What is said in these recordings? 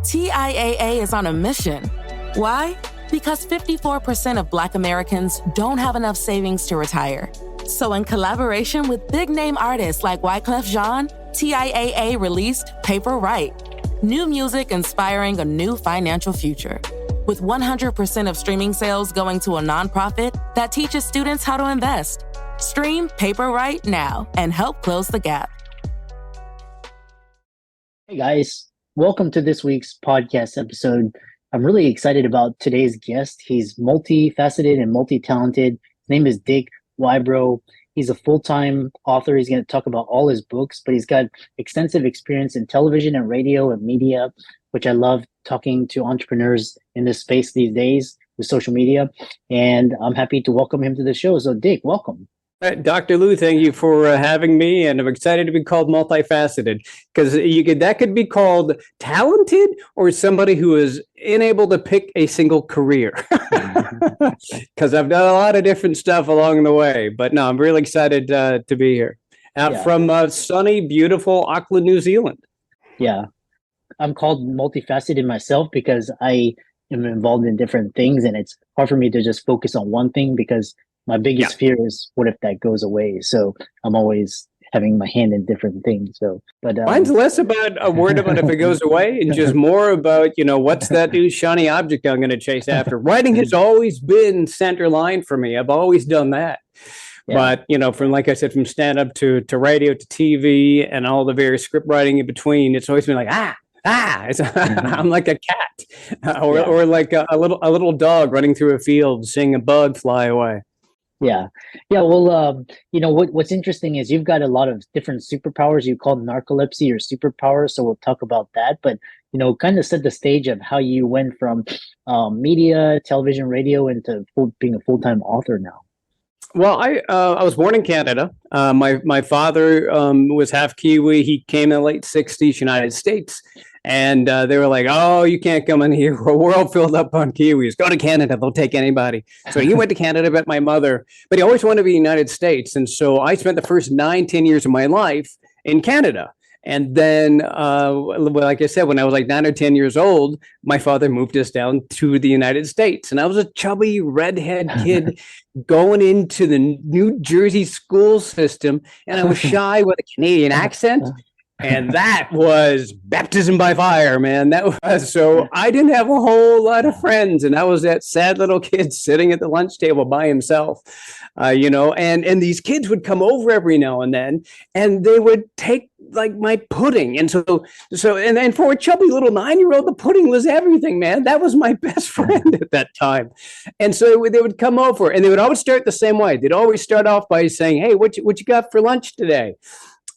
TIAA is on a mission. Why? Because 54% of Black Americans don't have enough savings to retire. So in collaboration with big-name artists like Wyclef Jean, TIAA released Paper Right, new music inspiring a new financial future. With 100% of streaming sales going to a nonprofit that teaches students how to invest. Stream Paper Right now and help close the gap. Hey guys, welcome to this week's podcast episode. I'm really excited about today's guest. He's multifaceted and multi-talented. His name is Dick Wybrow. He's a full-time author. He's going to talk about all his books, but he's got extensive experience in television and radio and media, which I love talking to entrepreneurs in this space these days with social media. And I'm happy to welcome him to the show. So Dick, welcome. Dr. Lou, thank you for having me, and I'm excited to be called multifaceted because that could be called talented or somebody who is unable to pick a single career. Because I've done a lot of different stuff along the way, but no, I'm really excited to be here from sunny, beautiful Auckland, New Zealand. Yeah, I'm called multifaceted myself because I am involved in different things, and it's hard for me to just focus on one thing because my biggest fear is what if that goes away? So I'm always having my hand in different things. So, but mine's less about a word about if it goes away and just more about, what's that new shiny object I'm going to chase after. Writing has always been center line for me. I've always done that. Yeah. But, from, like I said, from stand up to radio to TV and all the various script writing in between, it's always been like, I'm like a cat or like a little dog running through a field, seeing a bug fly away. Yeah. Well, what's interesting is you've got a lot of different superpowers. You call narcolepsy your superpower. So we'll talk about that. But, kind of set the stage of how you went from media, television, radio into being a full-time author now. Well, I was born in Canada. My father was half Kiwi. He came in the late 60s, United States. And they were like, oh, you can't come in here. We're all filled up on Kiwis. Go to Canada. They'll take anybody. So he went to Canada, met my mother. But he always wanted to be in the United States. And so I spent the first 9-10 years of my life in Canada. And then, like I said, when I was like 9 or 10 years old, my father moved us down to the United States. And I was a chubby redhead kid going into the New Jersey school system. And I was shy with a Canadian accent. And that was baptism by fire, man. That was so I didn't have a whole lot of friends. And I was that sad little kid sitting at the lunch table by himself, and these kids would come over every now and then and they would take like my pudding. And so and for a chubby little 9-year-old, the pudding was everything, man. That was my best friend at that time. And so they would come over and they would always start the same way. They'd always start off by saying, hey, what you got for lunch today?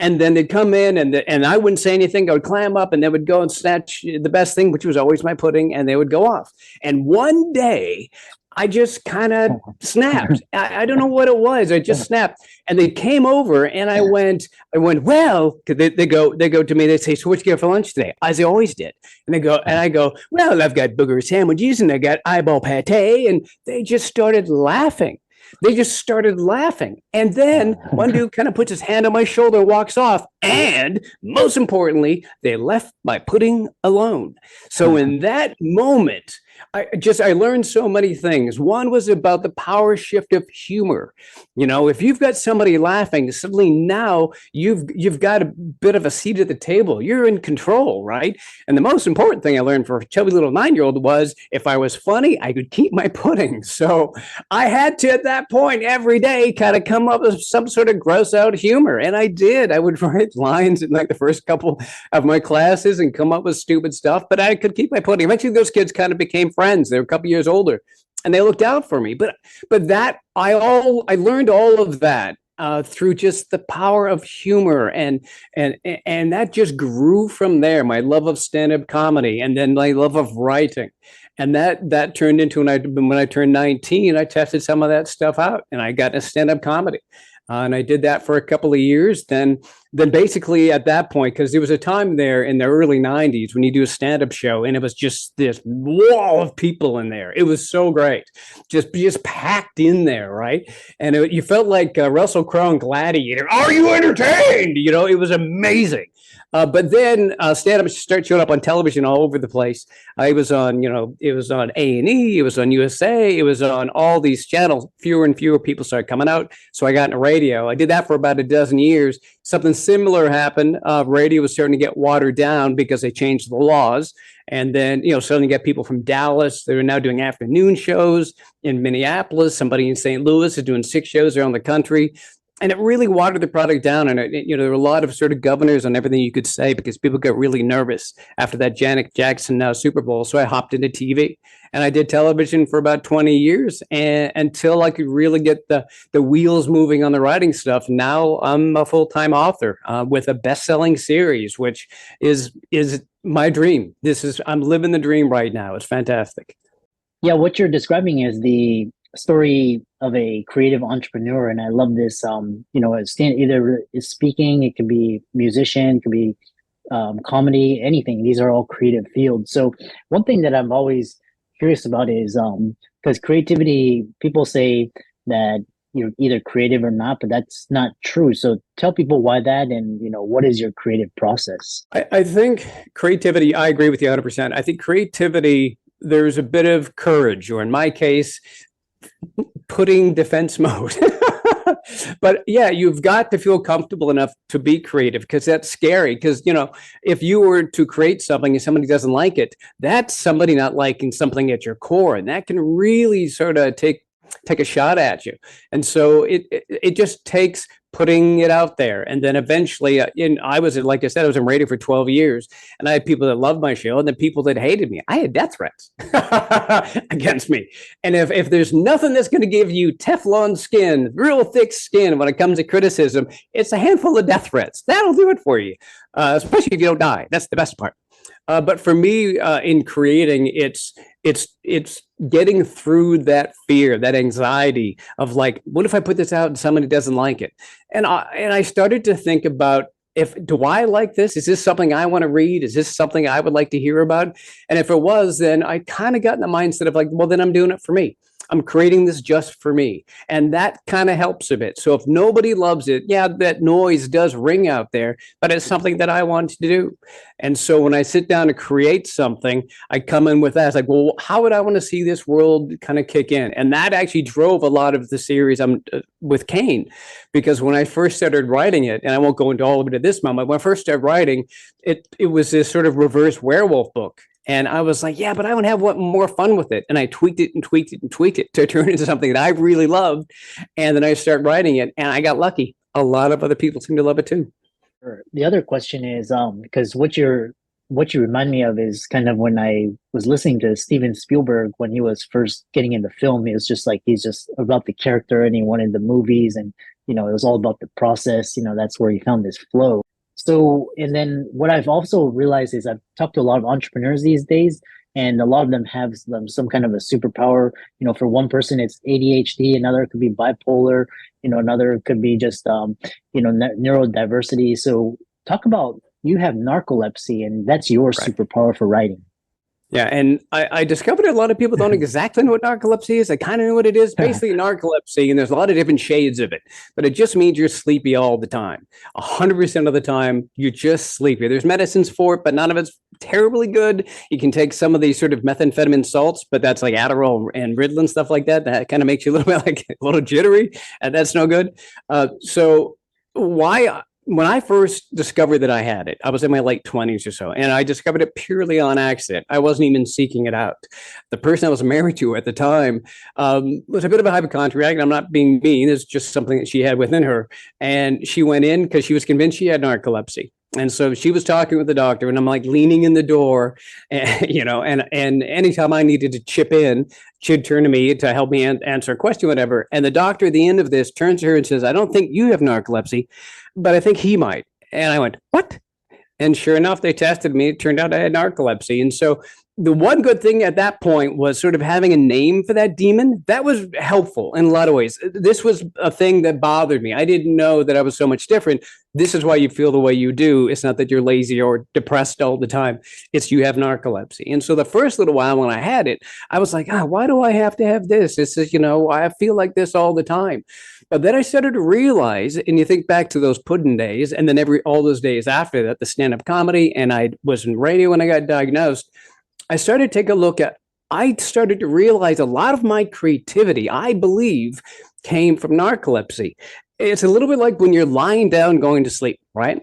And then they'd come in and I wouldn't say anything. I would clam up and they would go and snatch the best thing, which was always my pudding, and they would go off. And one day I just kind of snapped. I don't know what it was. I just snapped. And they came over and I went, well, they go to me, they say, so what you get for lunch today? As they always did. And I go, well, I've got booger sandwiches and I got eyeball pate. And they just started laughing. And then one dude kind of puts his hand on my shoulder, walks off. And most importantly, they left my pudding alone. So in that moment, I learned so many things. One was about the power shift of humor. If you've got somebody laughing, suddenly now you've got a bit of a seat at the table. You're in control, right? And the most important thing I learned for a chubby little 9-year-old was if I was funny, I could keep my pudding. So I had to, at that point, every day kind of come up with some sort of gross out humor. And I did. I would write lines in like the first couple of my classes and come up with stupid stuff, but I could keep my pudding. Eventually those kids kind of became friends. They were a couple years older and they looked out for me. But that I learned all of that through just the power of humor, and that just grew from there. My love of stand-up comedy, and then my love of writing, and that turned into when I turned 19, I tested some of that stuff out, and I got into stand-up comedy. And I did that for a couple of years. Then basically at that point, because there was a time there in the early 90s when you do a stand-up show and it was just this wall of people in there. It was so great. Just packed in there, right? And you felt like Russell Crowe and Gladiator. Are you entertained? It was amazing. But then stand-up started showing up on television all over the place. I was on, it was on A&E, it was on USA, it was on all these channels. Fewer and fewer people started coming out. So I got into radio. I did that for about a dozen years. Something similar happened. Radio was starting to get watered down because they changed the laws. And then, suddenly get people from Dallas. They're now doing afternoon shows in Minneapolis. Somebody in St. Louis is doing 6 shows around the country. And it really watered the product down. And, there were a lot of sort of governors on everything you could say because people got really nervous after that Janet Jackson Super Bowl. So I hopped into TV and I did television for about 20 years until I could really get the wheels moving on the writing stuff. Now I'm a full-time author with a best-selling series, which is my dream. I'm living the dream right now. It's fantastic. Yeah, what you're describing is the story of a creative entrepreneur, and I love this. Either is speaking, it could be musician, it could be comedy, anything. These are all creative fields. So one thing that I'm always curious about is because creativity, people say that you're either creative or not, but that's not true. So tell people why that, and what is your creative process? I think creativity, I agree with you 100%. I think creativity, there's a bit of courage, or in my case, putting defense mode. But yeah, you've got to feel comfortable enough to be creative, because that's scary. Because, if you were to create something and somebody doesn't like it, that's somebody not liking something at your core. And that can really sort of take a shot at you. And so it just takes putting it out there. And then eventually, like I said, I was in radio for 12 years, and I had people that loved my show and then people that hated me. I had death threats against me. And if there's nothing that's going to give you Teflon skin, real thick skin when it comes to criticism, it's a handful of death threats. That'll do it for you, especially if you don't die. That's the best part. But for me, in creating, it's getting through that fear, that anxiety of like, what if I put this out and somebody doesn't like it? And I started to think about, do I like this? Is this something I want to read? Is this something I would like to hear about? And if it was, then I kind of got in the mindset of like, well, then I'm doing it for me. I'm creating this just for me. And that kind of helps a bit. So if nobody loves it, yeah, that noise does ring out there, but it's something that I want to do. And so when I sit down to create something, I come in with that. It's like, well, how would I want to see this world kind of kick in? And that actually drove a lot of the series with Kane, because when I first started writing it, and I won't go into all of it at this moment, when I first started writing, it was this sort of reverse werewolf book. And I was like, yeah, but I want to have more fun with it. And I tweaked it and tweaked it and tweaked it to turn it into something that I really loved. And then I started writing it, and I got lucky. A lot of other people seem to love it too. The other question is, because what you remind me of is kind of when I was listening to Steven Spielberg when he was first getting into film. It was just like, he's just about the character and he wanted the movies, and it was all about the process. That's where he found his flow. So, and then what I've also realized is I've talked to a lot of entrepreneurs these days, and a lot of them have some kind of a superpower. For one person, it's ADHD, another could be bipolar, another could be just, neurodiversity. So talk about, you have narcolepsy, and that's your superpower for writing. Yeah, and I discovered a lot of people don't exactly know what narcolepsy is. I kind of know what it is. Basically, narcolepsy, and there's a lot of different shades of it, but it just means you're sleepy all the time. 100% of the time, you're just sleepy. There's medicines for it, but none of it's terribly good. You can take some of these sort of methamphetamine salts, but that's like Adderall and Ritalin, stuff like that. That kind of makes you a little bit like a little jittery, and that's no good. When I first discovered that I had it, I was in my late 20s or so, and I discovered it purely on accident. I wasn't even seeking it out. The person I was married to at the time was a bit of a hypochondriac. I'm not being mean. It's just something that she had within her. And she went in because she was convinced she had narcolepsy. And so she was talking with the doctor, and I'm like leaning in the door, and anytime I needed to chip in, she'd turn to me to help me answer a question, whatever. And the doctor at the end of this turns to her and says, I don't think you have narcolepsy, but I think he might. And I went, what? And sure enough, they tested me. It turned out I had narcolepsy. And so the one good thing at that point was sort of having a name for that demon. That was helpful in a lot of ways. This was a thing that bothered me. I didn't know that I was so much different. This is why you feel the way you do. It's not that you're lazy or depressed all the time. It's you have narcolepsy. And so the first little while when I had it, I was like, why do I have to have this? It's just, I feel like this all the time. But then I started to realize, and you think back to those pudding days, and then all those days after that, the stand-up comedy, and I was in radio when I got diagnosed. I started to take a look at, I started to realize a lot of my creativity, I believe, came from narcolepsy. It's a little bit like when you're lying down going to sleep, right?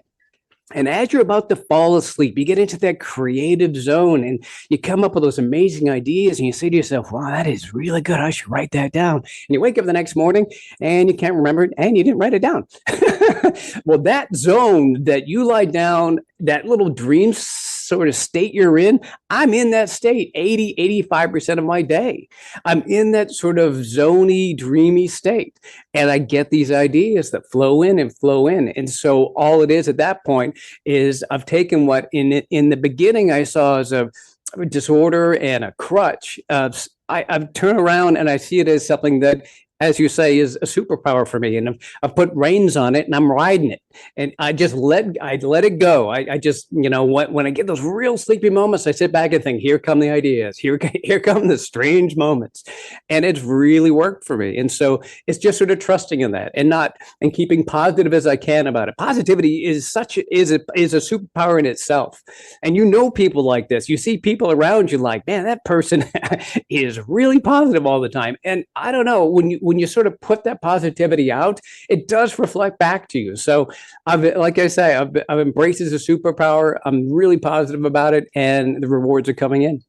And as you're about to fall asleep, you get into that creative zone and you come up with those amazing ideas and you say to yourself, wow, that is really good. I should write that down. And you wake up the next morning and you can't remember it and you didn't write it down. Well, that zone that you lie down, that little dream sort of state you're in, I'm in that state 85% of my day. I'm in that sort of zony, dreamy state. And I get these ideas that flow in and flow in. And so all it is at that point is I've taken what in the beginning I saw as a disorder and a crutch. I've turned around and I see it as something that, as you say, is a superpower for me. And I've put reins on it and I'm riding it. And I let it go. I just, when I get those real sleepy moments, I sit back and think, here come the ideas. Here come the strange moments. And it's really worked for me. And so it's just sort of trusting in that and keeping positive as I can about it. Positivity is a superpower in itself. And people like this. You see people around you like, man, that person is really positive all the time. And I don't know, when you sort of put that positivity out, it does reflect back to you. So I've embraced it as a superpower. I'm really positive about it, and the rewards are coming in.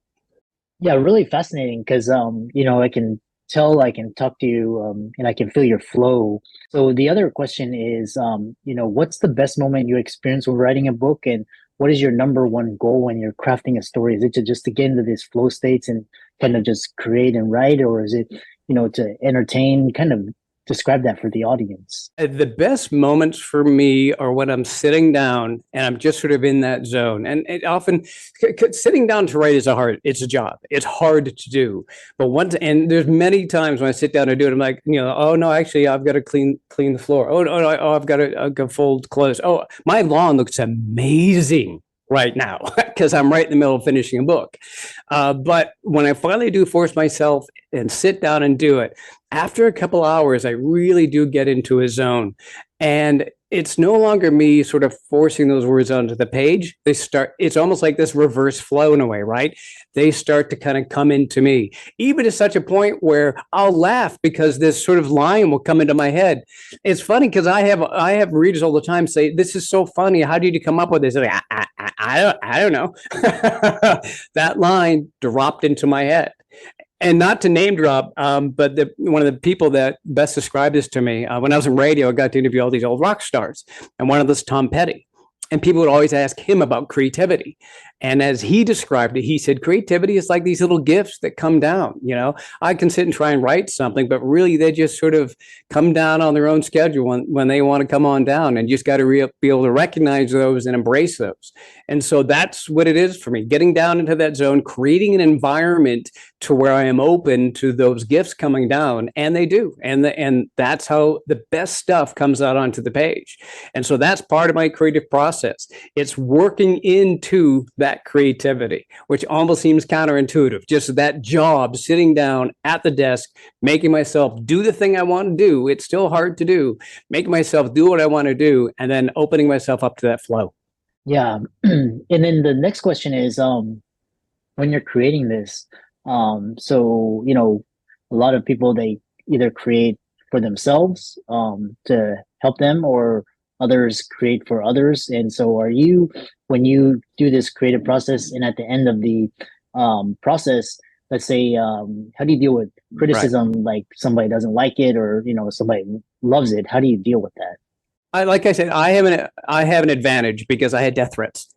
Yeah, really fascinating because I can tell, I can talk to you, and I can feel your flow. So the other question is, what's the best moment you experience when writing a book, and what is your number one goal when you're crafting a story? Is it to get into these flow states and kind of just create and write, or is it to entertain? Kind of describe that for the audience. The best moments for me are when I'm sitting down and I'm just sort of in that zone. And it often, sitting down to write it's a job. It's hard to do. But and there's many times when I sit down and do it, I'm like, oh no, actually I've got to clean the floor. Oh no, I've got to fold clothes. Oh, my lawn looks amazing right now because I'm right in the middle of finishing a book. But when I finally do force myself and sit down and do it, after a couple hours, I really do get into a zone. And it's no longer me sort of forcing those words onto the page. It's almost like this reverse flow in a way, right? They start to kind of come into me, even to such a point where I'll laugh because this sort of line will come into my head. It's funny because I have readers all the time say, this is so funny. How did you come up with this? Like, I don't know. That line dropped into my head. And not to name drop, but one of the people that best described this to me, when I was in radio, I got to interview all these old rock stars. And one of those, Tom Petty. And people would always ask him about creativity. And as he described it, he said, creativity is like these little gifts that come down. I can sit and try and write something, but really they just sort of come down on their own schedule when they want to come on down, and you just got to be able to recognize those and embrace those. And so that's what it is for me, getting down into that zone, creating an environment to where I am open to those gifts coming down. And they do. And that's how the best stuff comes out onto the page. And so that's part of my creative process. It's working into that creativity, which almost seems counterintuitive. Just that job, sitting down at the desk, making myself do the thing I want to do. It's still hard to do. Making myself do what I want to do, and then opening myself up to that flow. Yeah. And then the next question is, when you're creating this, so, a lot of people, they either create for themselves, to help them, or others create for others. And so when you do this creative process and at the end of the process, let's say, how do you deal with criticism? Right. Like somebody doesn't like it, or, somebody loves it. How do you deal with that? Like I said, I have an advantage because I had death threats.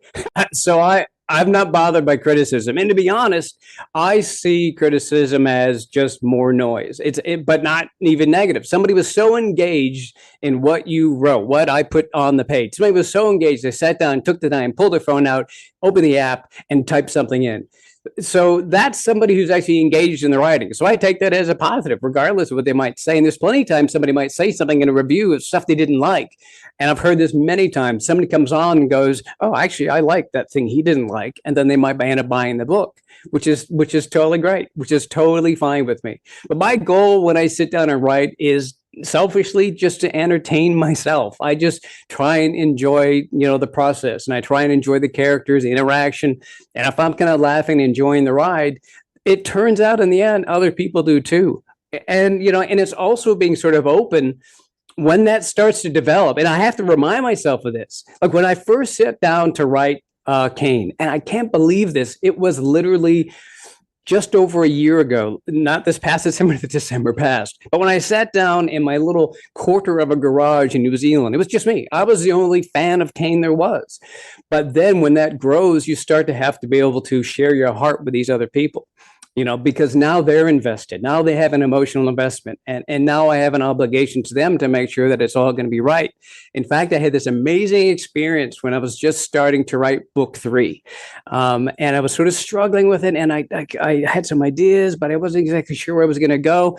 So I'm not bothered by criticism. And to be honest, I see criticism as just more noise. But not even negative. Somebody was so engaged in what you wrote, what I put on the page. Somebody was so engaged, they sat down, took the time, pulled their phone out, opened the app, and typed something in. So that's somebody who's actually engaged in the writing. So I take that as a positive, regardless of what they might say. And there's plenty of times somebody might say something in a review of stuff they didn't like. And I've heard this many times. Somebody comes on and goes, oh, actually, I like that thing he didn't like. And then they might end up buying the book, which is totally great, which is totally fine with me. But my goal when I sit down and write is selfishly just to entertain myself. I just try and enjoy, the process, and I try and enjoy the characters, the interaction. And if I'm kind of laughing and enjoying the ride, it turns out in the end, other people do too. And, and it's also being sort of open when that starts to develop. And I have to remind myself of this. Like when I first sat down to write Cain, and I can't believe this, it was literally just over a year ago, not this past December, the December past. But when I sat down in my little quarter of a garage in New Zealand, it was just me. I was the only fan of Cain there was. But then when that grows, you start to have to be able to share your heart with these other people, because now they're invested. Now they have an emotional investment. And now I have an obligation to them to make sure that it's all going to be right. In fact, I had this amazing experience when I was just starting to write book 3. And I was sort of struggling with it. And I had some ideas, but I wasn't exactly sure where I was going to go.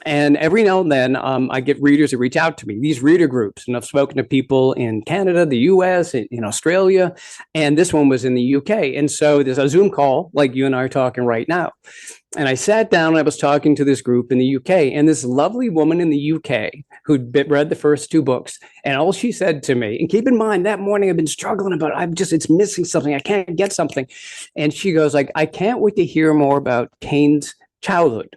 And every now and then, I get readers that reach out to me, these reader groups. And I've spoken to people in Canada, the US, in Australia, and this one was in the UK. And so there's a Zoom call like you and I are talking right now. And I sat down and I was talking to this group in the UK, and this lovely woman in the UK who'd read the first 2 books. And all she said to me, and keep in mind, that morning I've been struggling about, it's missing something. I can't get something. And she goes like, I can't wait to hear more about Cain's childhood.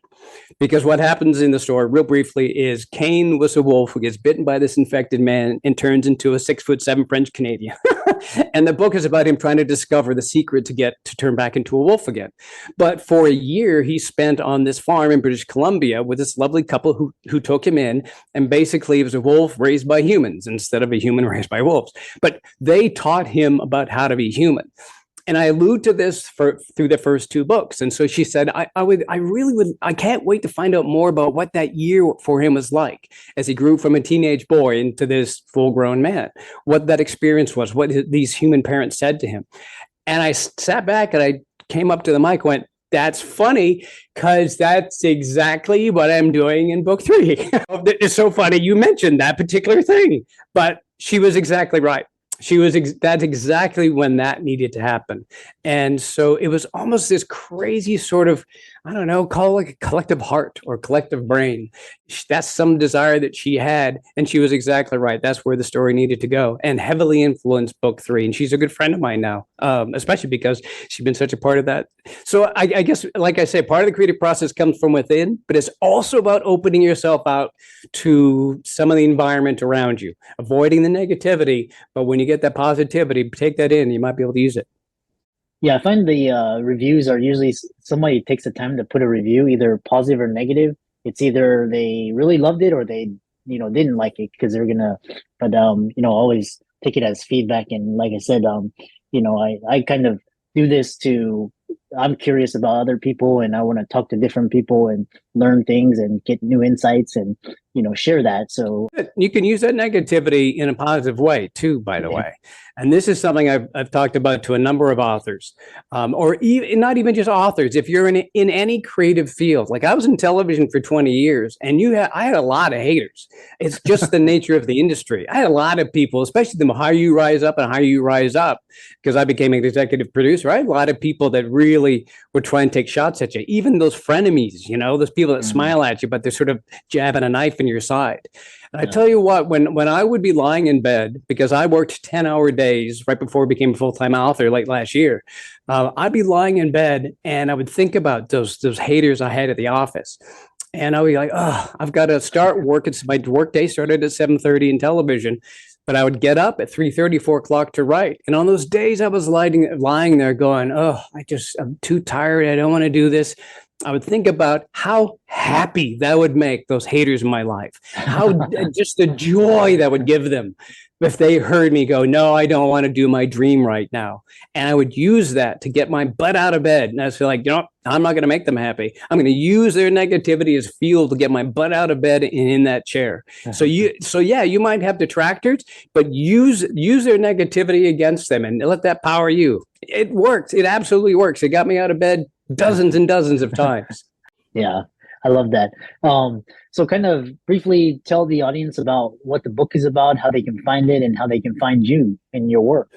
Because what happens in the story, real briefly, is Cain was a wolf who gets bitten by this infected man and turns into a 6'7" French Canadian. And the book is about him trying to discover the secret to turn back into a wolf again. But for a year, he spent on this farm in British Columbia with this lovely couple who took him in. And basically, he was a wolf raised by humans instead of a human raised by wolves. But they taught him about how to be human. And I allude to this through the first 2 books. And so she said, I can't wait to find out more about what that year for him was like as he grew from a teenage boy into this full-grown man, what that experience was, what these human parents said to him. And I sat back and I came up to the mic and went, that's funny, because that's exactly what I'm doing in book 3. It's so funny you mentioned that particular thing, but she was exactly right. That's exactly when that needed to happen. And so it was almost this crazy sort of, I don't know, call it like a collective heart or collective brain. That's some desire that she had. And she was exactly right. That's where the story needed to go, and heavily influenced book 3. And she's a good friend of mine now, especially because she's been such a part of that. So I guess, like I say, part of the creative process comes from within, but it's also about opening yourself out to some of the environment around you, avoiding the negativity. But when you get that positivity, take that in, you might be able to use it. Yeah, I find the reviews are usually somebody takes the time to put a review, either positive or negative. It's either they really loved it or they, didn't like it because they're gonna, but always take it as feedback. And like I said, I kind of do this I'm curious about other people, and I want to talk to different people and learn things and get new insights and, share that. So you can use that negativity in a positive way too, by the way. And this is something I've talked about to a number of authors, or even not even just authors. If you're in any creative field, like I was in television for 20 years, and I had a lot of haters. It's just the nature of the industry. I had a lot of people, especially the higher you rise up and higher you rise up, because I became an executive producer. I had a lot of people that really would try and take shots at you. Even those frenemies, those people that smile at you, but they're sort of jabbing a knife in your side. And I tell you what, when I would be lying in bed, because I worked 10-hour days right before I became a full-time author late last year, I'd be lying in bed and I would think about those haters I had at the office. And I would be like, oh, I've got to start work. My work day started at 7:30 in television, but I would get up at 3:30, 4 o'clock to write. And on those days I was lying there going, oh, I'm too tired. I don't want to do this. I would think about how happy that would make those haters in my life, how just the joy that would give them if they heard me go, no, I don't want to do my dream right now. And I would use that to get my butt out of bed. And I was like, I'm not going to make them happy. I'm going to use their negativity as fuel to get my butt out of bed and in that chair. So you might have detractors, but use their negativity against them and let that power you. It works. It absolutely works. It got me out of bed dozens and dozens of times. Yeah, I love that. So kind of briefly tell the audience about what the book is about, how they can find it, and how they can find you and your work.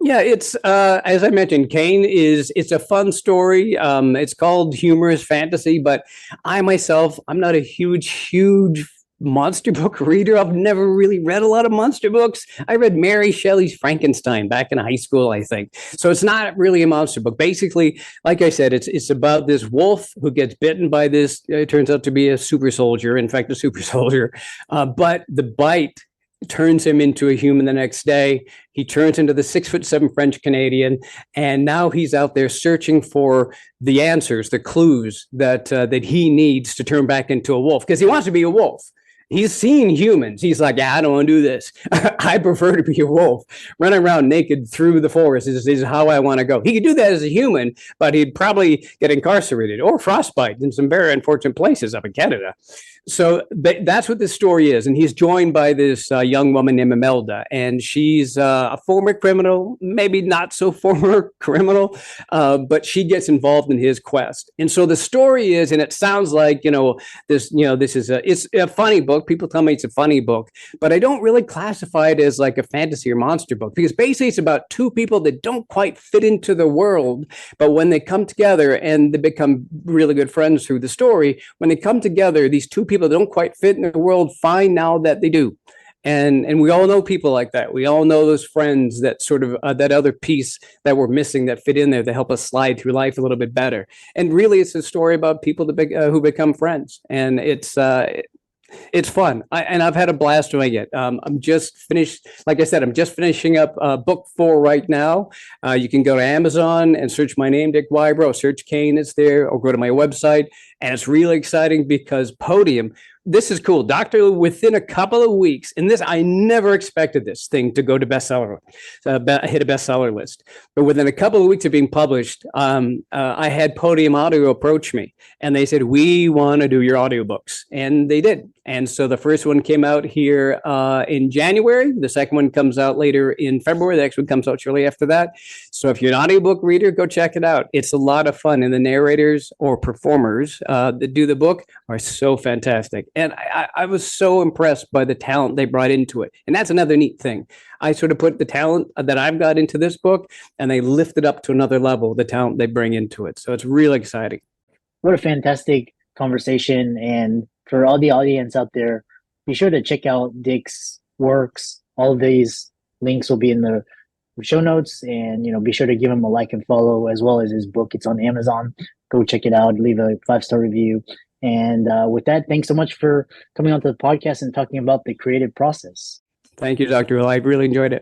Yeah, it's as I mentioned, Cain it's a fun story. It's called humorous fantasy, but I myself, I'm not a huge monster book reader. I've never really read a lot of monster books. I read Mary Shelley's Frankenstein back in high school, I think. So it's not really a monster book. Basically, like I said, it's about this wolf who gets bitten by this. It turns out to be a super soldier. In fact, a super soldier. But the bite turns him into a human the next day. He turns into the 6'7" French Canadian, and now he's out there searching for the answers, the clues that he needs to turn back into a wolf, because he wants to be a wolf. He's seen humans. He's like, yeah, I don't want to do this. I prefer to be a wolf. Running around naked through the forest is how I want to go. He could do that as a human, but he'd probably get incarcerated or frostbite in some very unfortunate places up in Canada. So that's what this story is. And he's joined by this young woman named Imelda. And she's a former criminal, maybe not so former criminal, but she gets involved in his quest. And so the story is, and it sounds like, this is it's a funny book. People tell me it's a funny book, but I don't really classify it as like a fantasy or monster book, because basically it's about two people that don't quite fit into the world. But when they come together and they become really good friends through the story, when they come together, these two people that don't quite fit in the world find now that they do. And we all know people like that. We all know those friends that sort of that other piece that we're missing that fit in there to help us slide through life a little bit better. And really, it's a story about people who become friends. And it's fun. I've had a blast doing it. I'm just finished. Like I said, I'm just finishing up book 4 right now. You can go to Amazon and search my name, Dick Wybrow. Search Kane, it's there, or go to my website. And it's really exciting because Podium, this is cool. Doctor, within a couple of weeks, and this, I never expected this thing to go to bestseller, hit a bestseller list. But within a couple of weeks of being published, I had Podium Audio approach me, and they said, we want to do your audiobooks. And they did. And so the first one came out here in January. The second one comes out later in February. The next one comes out shortly after that. So if you're an audiobook reader, go check it out. It's a lot of fun. And the narrators or performers that do the book are so fantastic. And I was so impressed by the talent they brought into it. And that's another neat thing. I sort of put the talent that I've got into this book, and they lift it up to another level, the talent they bring into it. So it's really exciting. What a fantastic conversation. And for all the audience out there, be sure to check out Dick's works. All of these links will be in the show notes, and be sure to give him a like and follow, as well as his book. It's on Amazon. Go check it out. Leave a 5-star review. And with that, thanks so much for coming onto the podcast and talking about the creative process. Thank you, Dr. Hill. I really enjoyed it.